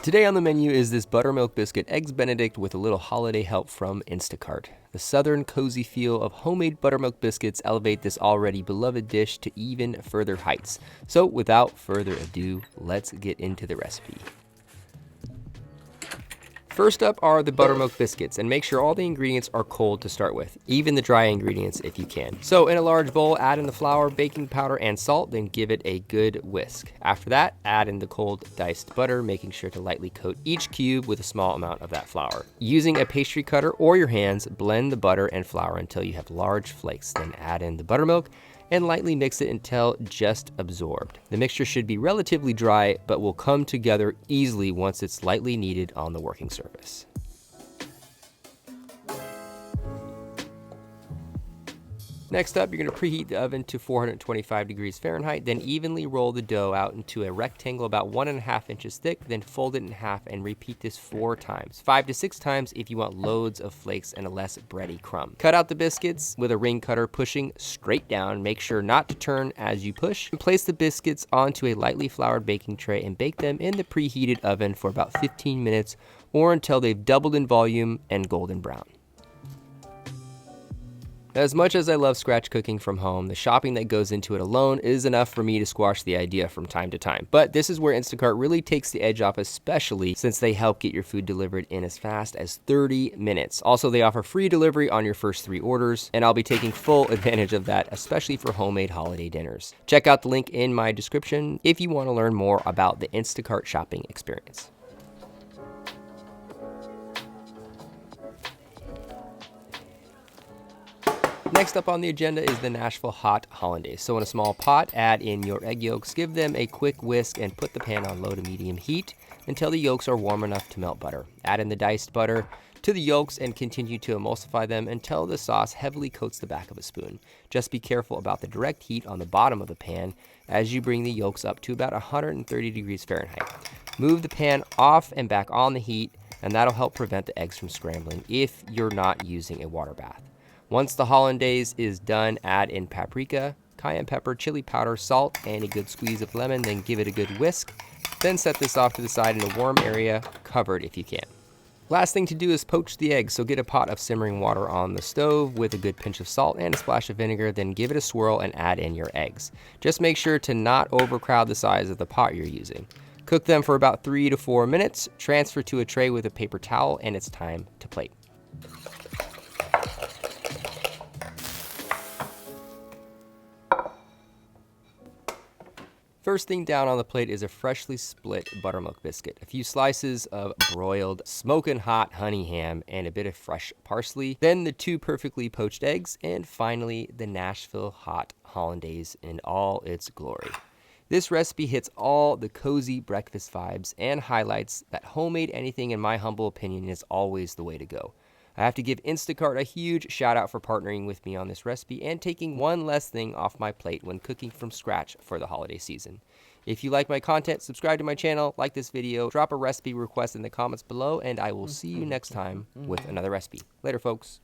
Today on the menu is this Buttermilk Biscuit Eggs Benedict with a little holiday help from Instacart. The southern cozy feel of homemade buttermilk biscuits elevate this already beloved dish to even further heights. So without further ado, let's get into the recipe. First up are the buttermilk biscuits, and make sure all the ingredients are cold to start with, even the dry ingredients if you can. So in a large bowl, add in the flour, baking powder, and salt, then give it a good whisk. After that, add in the cold diced butter, making sure to lightly coat each cube with a small amount of that flour. Using a pastry cutter or your hands, blend the butter and flour until you have large flakes, then add in the buttermilk and lightly mix it until just absorbed. The mixture should be relatively dry, but will come together easily once it's lightly kneaded on the working surface. Next up, you're going to preheat the oven to 425 degrees Fahrenheit, then evenly roll the dough out into a rectangle about 1.5 inches thick, then fold it in half and repeat this 4 times, 5 to 6 times if you want loads of flakes and a less bready crumb. Cut out the biscuits with a ring cutter, pushing straight down. Make sure not to turn as you push. And place the biscuits onto a lightly floured baking tray and bake them in the preheated oven for about 15 minutes or until they've doubled in volume and golden brown. As much as I love scratch cooking from home, the shopping that goes into it alone is enough for me to squash the idea from time to time. But this is where Instacart really takes the edge off, especially since they help get your food delivered in as fast as 30 minutes. Also, they offer free delivery on your first 3 orders, and I'll be taking full advantage of that, especially for homemade holiday dinners. Check out the link in my description if you want to learn more about the Instacart shopping experience. Next up on the agenda is the Nashville Hot Hollandaise. So in a small pot, add in your egg yolks, give them a quick whisk, and put the pan on low to medium heat until the yolks are warm enough to melt butter. Add in the diced butter to the yolks and continue to emulsify them until the sauce heavily coats the back of a spoon. Just be careful about the direct heat on the bottom of the pan as you bring the yolks up to about 130 degrees Fahrenheit. Move the pan off and back on the heat, and that'll help prevent the eggs from scrambling if you're not using a water bath. Once the hollandaise is done, add in paprika, cayenne pepper, chili powder, salt, and a good squeeze of lemon, then give it a good whisk. Then set this off to the side in a warm area, covered if you can. Last thing to do is poach the eggs, so get a pot of simmering water on the stove with a good pinch of salt and a splash of vinegar, then give it a swirl and add in your eggs. Just make sure to not overcrowd the size of the pot you're using. Cook them for about 3 to 4 minutes, transfer to a tray with a paper towel, and it's time to plate. First thing down on the plate is a freshly split buttermilk biscuit, a few slices of broiled smoking hot honey ham, and a bit of fresh parsley, then the 2 perfectly poached eggs, and finally the Nashville Hot Hollandaise in all its glory. This recipe hits all the cozy breakfast vibes and highlights that homemade anything, in my humble opinion, is always the way to go. I have to give Instacart a huge shout out for partnering with me on this recipe and taking one less thing off my plate when cooking from scratch for the holiday season. If you like my content, subscribe to my channel, like this video, drop a recipe request in the comments below, and I will see you next time with another recipe. Later, folks.